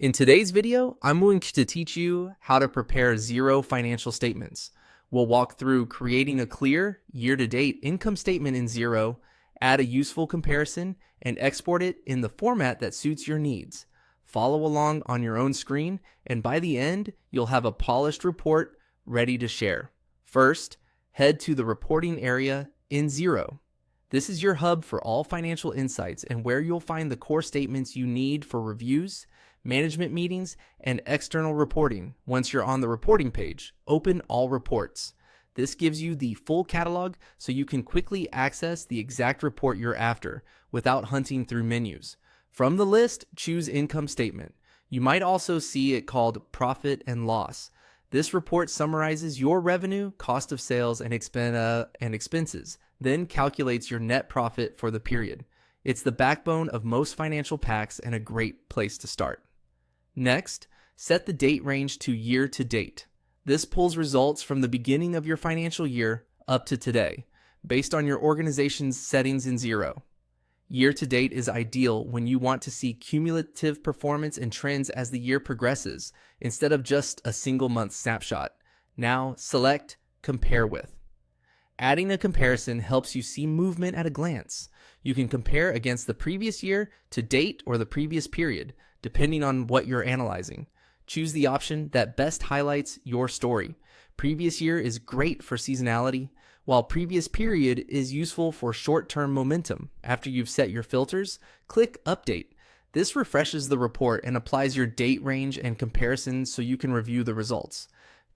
In today's video, I'm going to teach you how to prepare Xero financial statements. We'll walk through creating a clear year-to-date income statement in Xero, add a useful comparison, and export it in the format that suits your needs. Follow along on your own screen, and by the end, you'll have a polished report ready to share. First, head to the reporting area in Xero. This is your hub for all financial insights and where you'll find the core statements you need for reviews, management meetings, and external reporting. Once you're on the reporting page, open All Reports. This gives you the full catalog so you can quickly access the exact report you're after without hunting through menus. From the list, choose Income Statement. You might also see it called Profit and Loss. This report summarizes your revenue, cost of sales, and expenses, then calculates your net profit for the period. It's the backbone of most financial packs and a great place to start. Next, set the date range to year to date. This pulls results from the beginning of your financial year up to today, based on your organization's settings in Xero. Year to date is ideal when you want to see cumulative performance and trends as the year progresses, instead of just a single month snapshot. Now, select Compare With. Adding a comparison helps you see movement at a glance. You can compare against the previous year, to date, or the previous period, depending on what you're analyzing. Choose the option that best highlights your story. Previous year is great for seasonality, while previous period is useful for short-term momentum. After you've set your filters, click Update. This refreshes the report and applies your date range and comparisons so you can review the results.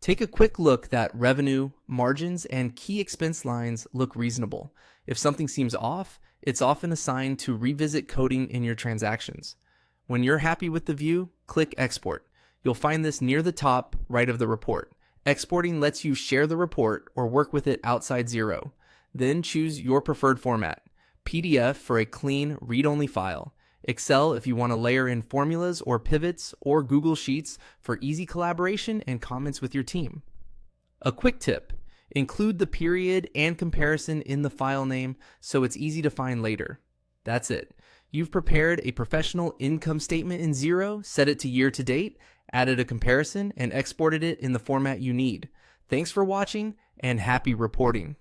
Take a quick look that revenue, margins, and key expense lines look reasonable. If something seems off, it's often a sign to revisit coding in your transactions. When you're happy with the view, click Export. You'll find this near the top right of the report. Exporting lets you share the report or work with it outside Xero. Then choose your preferred format: PDF for a clean, read-only file, Excel if you want to layer in formulas or pivots, or Google Sheets for easy collaboration and comments with your team. A quick tip: include the period and comparison in the file name so it's easy to find later. That's it. You've prepared a professional income statement in Xero, set it to year to date, added a comparison, and exported it in the format you need. Thanks for watching, and happy reporting.